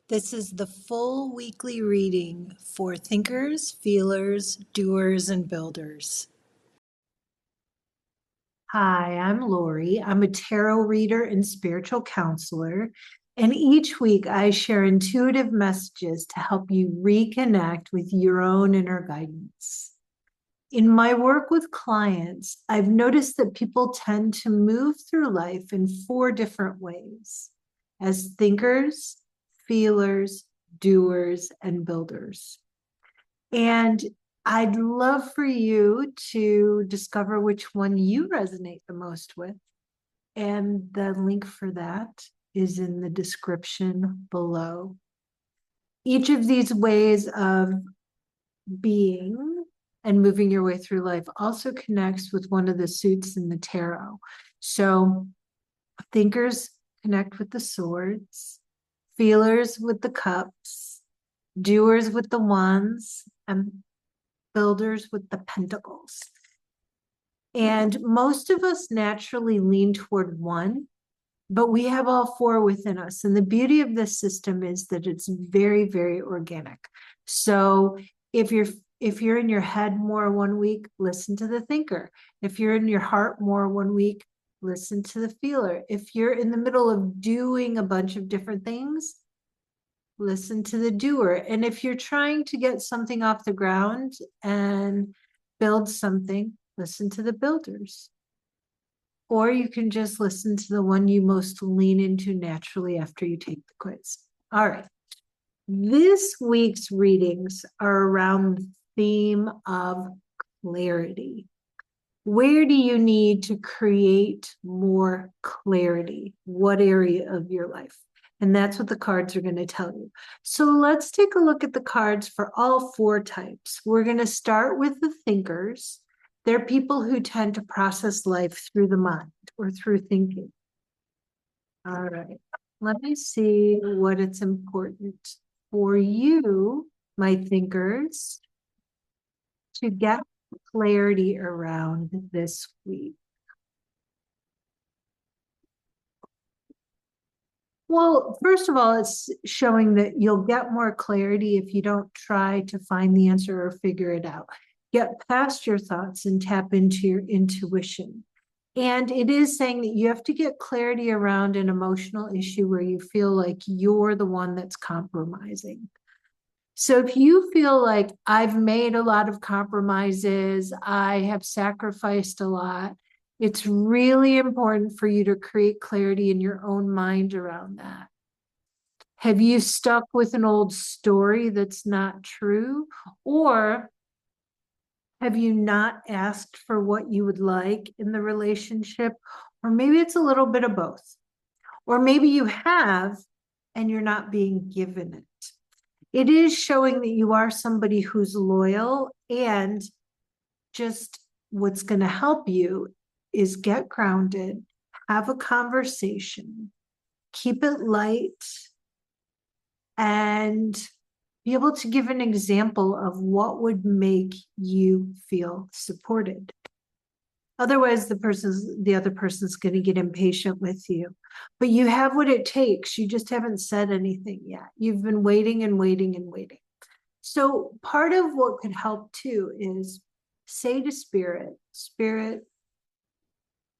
This is the full weekly reading for thinkers, feelers, doers, and builders. Hi, I'm Lori. I'm a tarot reader and spiritual counselor. And each week I share intuitive messages to help you reconnect with your own inner guidance. In my work with clients, I've noticed that people tend to move through life in 4 different ways: as thinkers, feelers, doers, and builders. And I'd love for you to discover which one you resonate the most with. And the link for that is in the description below. Each of these ways of being and moving your way through life also connects with one of the suits in the tarot. So thinkers connect with the swords, feelers with the cups, doers with the wands, and builders with the pentacles. And most of us naturally lean toward one, but we have all 4 within us. And the beauty of this system is that it's very, very organic. So if you're in your head more one week, listen to the thinker. If you're in your heart more one week, listen to the feeler. If you're in the middle of doing a bunch of different things, listen to the doer. And if you're trying to get something off the ground and build something, listen to the builders. Or you can just listen to the one you most lean into naturally after you take the quiz. All right. This week's readings are around the theme of clarity. Where do you need to create more clarity? What area of your life? And that's what the cards are going to tell you. So let's take a look at the cards for all 4 types. We're going to start with the thinkers. They're people who tend to process life through the mind or through thinking. All right. Let me see what it's important for you, my thinkers, to get clarity around this week. Well, first of all, it's showing that you'll get more clarity if you don't try to find the answer or figure it out. Get past your thoughts and tap into your intuition. And it is saying that you have to get clarity around an emotional issue where you feel like you're the one that's compromising. So if you feel like I've made a lot of compromises, I have sacrificed a lot, it's really important for you to create clarity in your own mind around that. Have you stuck with an old story that's not true? Or have you not asked for what you would like in the relationship? Or maybe it's a little bit of both. Or maybe you have and you're not being given it. It is showing that you are somebody who's loyal, and just what's going to help you is get grounded, have a conversation, keep it light, and be able to give an example of what would make you feel supported. Otherwise, the other person's going to get impatient with you. But you have what it takes. You just haven't said anything yet. You've been waiting and waiting and waiting. So part of what could help too is say to Spirit, Spirit,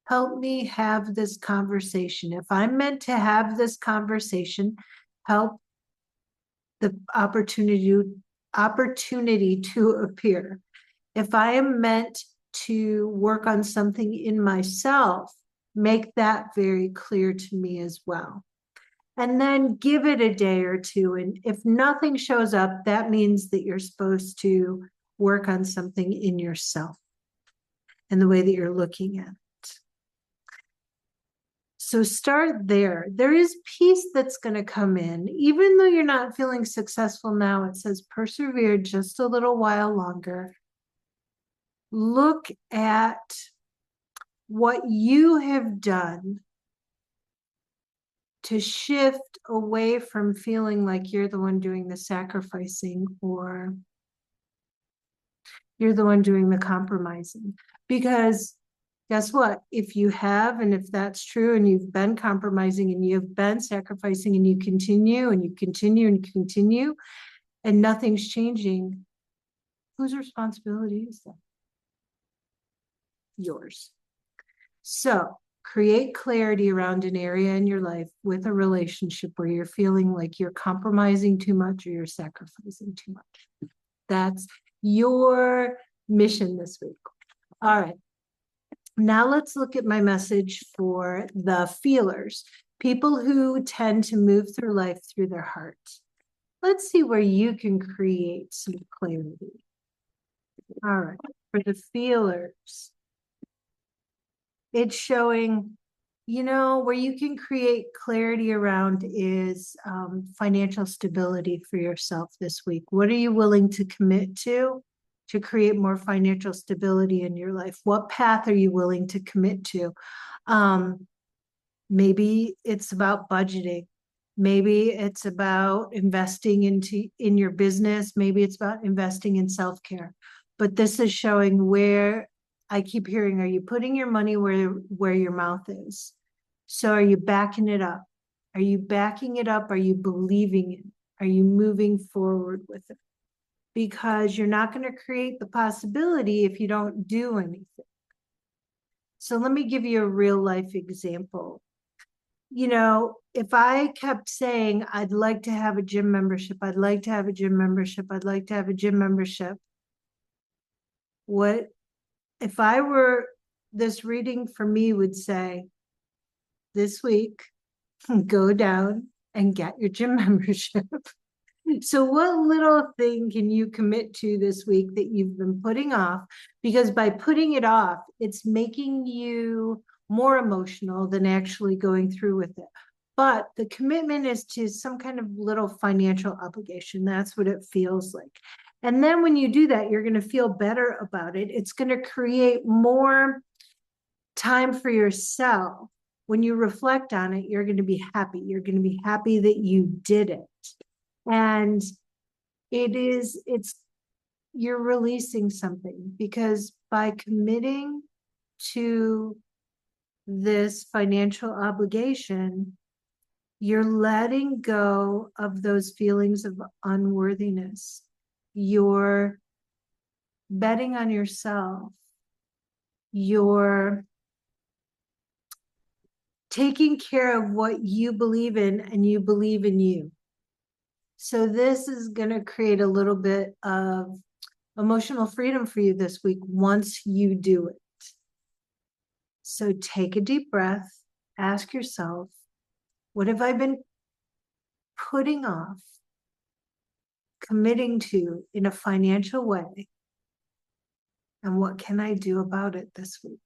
help me have this conversation. If I'm meant to have this conversation, help the opportunity to appear. If I am meant to work on something in myself, make that very clear to me as well. And then give it a day or 2. And if nothing shows up, that means that you're supposed to work on something in yourself and the way that you're looking at it. So start there. There is peace that's going to come in. Even though you're not feeling successful now, it says persevere just a little while longer. Look at what you have done to shift away from feeling like you're the one doing the sacrificing or you're the one doing the compromising. Because Guess what? If you have, and if that's true, and you've been compromising and you've been sacrificing and you continue and you continue and continue and nothing's changing, whose responsibility is that? Yours. So create clarity around an area in your life with a relationship where you're feeling like you're compromising too much or you're sacrificing too much. That's your mission this week. All right. Now let's look at my message for the feelers, people who tend to move through life through their heart. Let's see where you can create some clarity. All right. For the feelers, it's showing, where you can create clarity around is financial stability for yourself this week. What are you willing to commit to create more financial stability in your life? What path are you willing to commit to? Maybe it's about budgeting. Maybe it's about investing in your business. Maybe it's about investing in self-care. But this is showing where I keep hearing, are you putting your money where your mouth is? So are you backing it up? Are you backing it up? Are you believing it? Are you moving forward with it? Because you're not going to create the possibility if you don't do anything. So let me give you a real life example. If I kept saying, I'd like to have a gym membership, I'd like to have a gym membership, I'd like to have a gym membership. What if I were, this reading for me would say, this week, go down and get your gym membership. So what little thing can you commit to this week that you've been putting off? Because by putting it off, it's making you more emotional than actually going through with it. But the commitment is to some kind of little financial obligation. That's what it feels like. And then when you do that, you're going to feel better about it. It's going to create more time for yourself. When you reflect on it, you're going to be happy. You're going to be happy that you did it. And you're releasing something, because by committing to this financial obligation, you're letting go of those feelings of unworthiness. You're betting on yourself. You're taking care of what you believe in, and you believe in you. So this is going to create a little bit of emotional freedom for you this week once you do it. So take a deep breath, ask yourself, what have I been putting off, committing to in a financial way? And what can I do about it this week?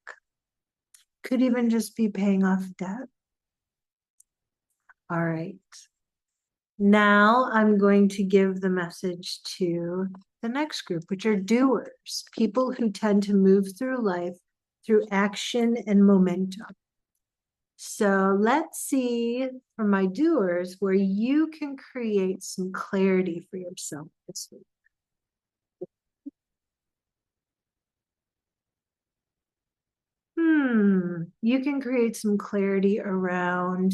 Could even just be paying off debt. All right. Now I'm going to give the message to the next group, which are doers, people who tend to move through life through action and momentum. So let's see for my doers where you can create some clarity for yourself this week. You can create some clarity around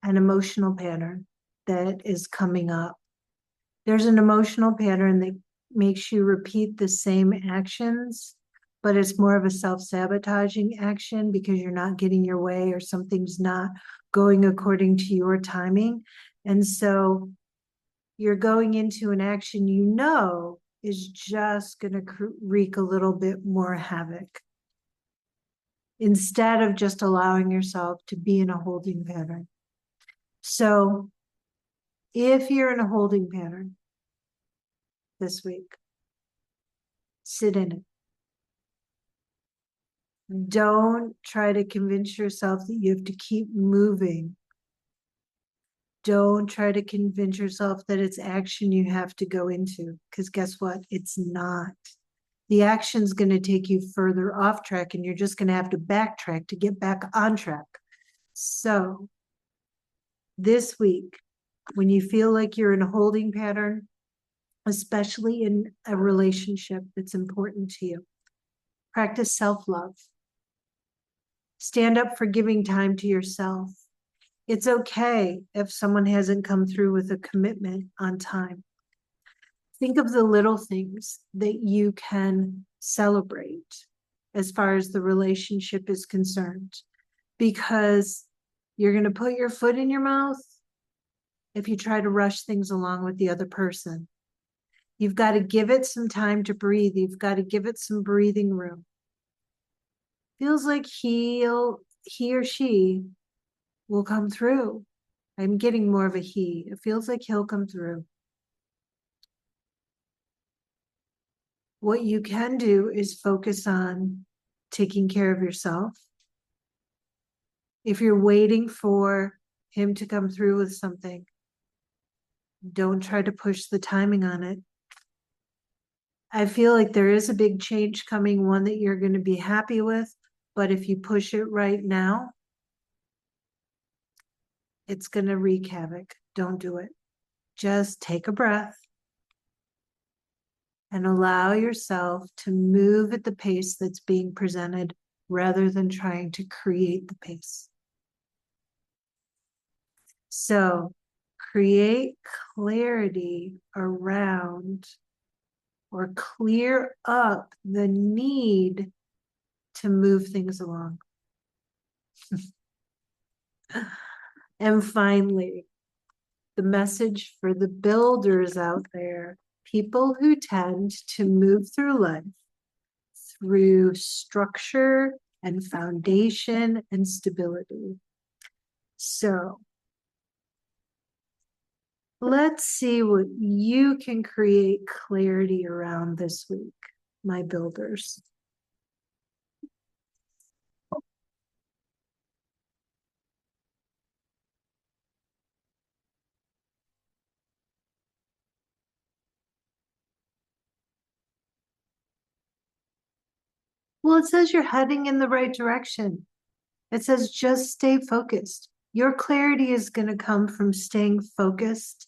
an emotional pattern that is coming up. There's an emotional pattern that makes you repeat the same actions, but it's more of a self-sabotaging action because you're not getting your way or something's not going according to your timing. And so you're going into an action is just going to wreak a little bit more havoc, instead of just allowing yourself to be in a holding pattern. So if you're in a holding pattern this week, sit in it. Don't try to convince yourself that you have to keep moving. Don't try to convince yourself that it's action you have to go into, because guess what? It's not. The action's going to take you further off track, and you're just going to have to backtrack to get back on track. So this week, when you feel like you're in a holding pattern, especially in a relationship that's important to you, Practice self-love. Stand up for giving time to yourself. It's okay if someone hasn't come through with a commitment on time. Think of the little things that you can celebrate as far as the relationship is concerned, because you're going to put your foot in your mouth if you try to rush things along with the other person. You've got to give it some time to breathe. You've got to give it some breathing room. Feels like he or she will come through. I'm getting more of a he. It feels like he'll come through. What you can do is focus on taking care of yourself. If you're waiting for him to come through with something, don't try to push the timing on it. I feel like there is a big change coming, one that you're going to be happy with, but if you push it right now, it's going to wreak havoc. Don't do it. Just take a breath and allow yourself to move at the pace that's being presented rather than trying to create the pace. So create clarity around or clear up the need to move things along. And finally, the message for the builders out there, people who tend to move through life through structure and foundation and stability. So let's see what you can create clarity around this week, my builders. Well, it says you're heading in the right direction. It says just stay focused. Your clarity is going to come from staying focused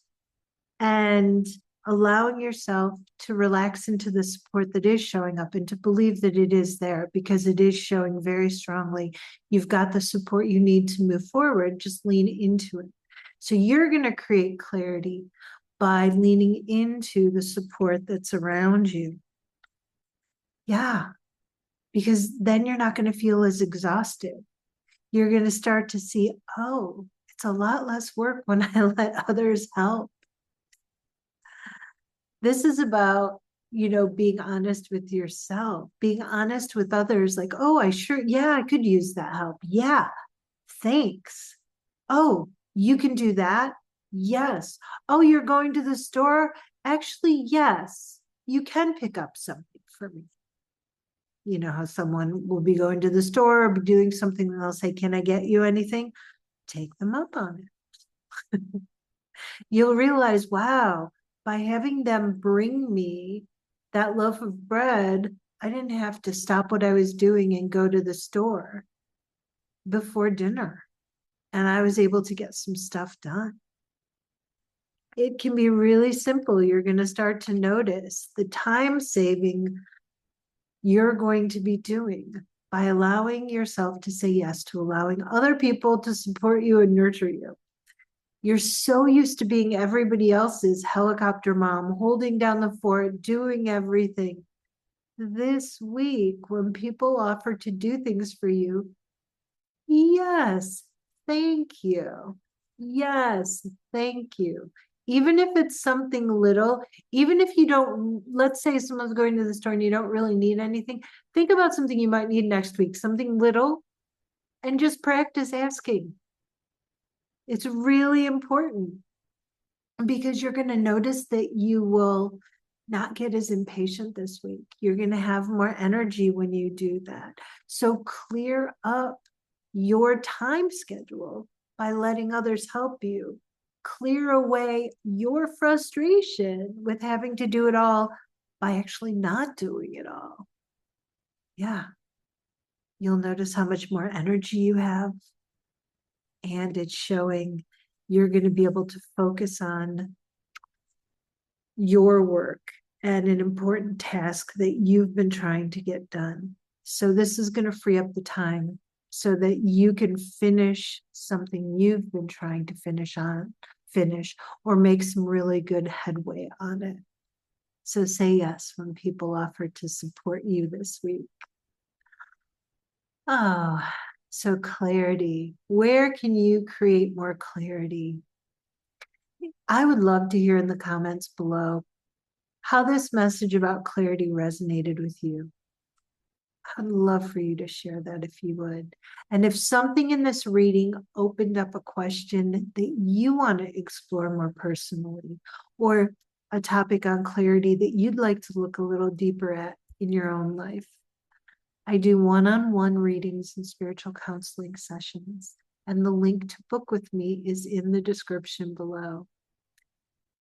and allowing yourself to relax into the support that is showing up and to believe that it is there, because it is showing very strongly. You've got the support you need to move forward. Just lean into it. So you're going to create clarity by leaning into the support that's around you. Yeah, because then you're not going to feel as exhausted. You're going to start to see, oh, it's a lot less work when I let others help. This is about, being honest with yourself, being honest with others, like, oh, I could use that help. Yeah, thanks. Oh, you can do that? Yes. Oh, you're going to the store? Actually, yes, you can pick up something for me. You know how someone will be going to the store or be doing something and they'll say, can I get you anything? Take them up on it. You'll realize, wow, by having them bring me that loaf of bread, I didn't have to stop what I was doing and go to the store before dinner. And I was able to get some stuff done. It can be really simple. You're going to start to notice the time saving you're going to be doing by allowing yourself to say yes to allowing other people to support you and nurture you. You're so used to being everybody else's helicopter mom, holding down the fort, doing everything. This week, when people offer to do things for you, yes, thank you. Yes, thank you. Even if it's something little, even if you don't, let's say someone's going to the store and you don't really need anything, think about something you might need next week, something little, and just practice asking. It's really important, because you're going to notice that you will not get as impatient this week. You're going to have more energy when you do that. So clear up your time schedule by letting others help you. Clear away your frustration with having to do it all by actually not doing it all. Yeah. You'll notice how much more energy you have, and it's showing you're going to be able to focus on your work and an important task that you've been trying to get done. So this is going to free up the time so that you can finish something you've been trying to finish or make some really good headway on it. So say yes when people offer to support you this week. Oh, so clarity. Where can you create more clarity? I would love to hear in the comments below how this message about clarity resonated with you. I'd love for you to share that if you would. And if something in this reading opened up a question that you want to explore more personally, or a topic on clarity that you'd like to look a little deeper at in your own life, I do one-on-one readings and spiritual counseling sessions, and the link to book with me is in the description below.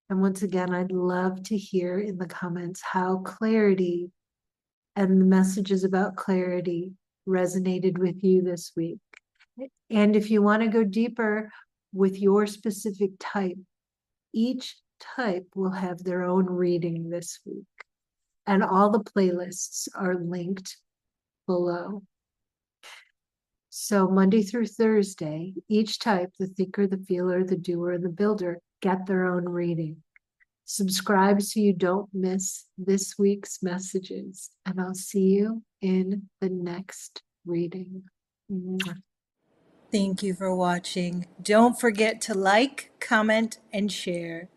And once again, I'd love to hear in the comments how clarity and the messages about clarity resonated with you this week. And if you want to go deeper with your specific type, each type will have their own reading this week. And all the playlists are linked below. So Monday through Thursday, each type, the thinker, the feeler, the doer, and the builder, get their own reading. Subscribe so you don't miss this week's messages, and I'll see you in the next reading. Thank you for watching. Don't forget to like, comment, and share.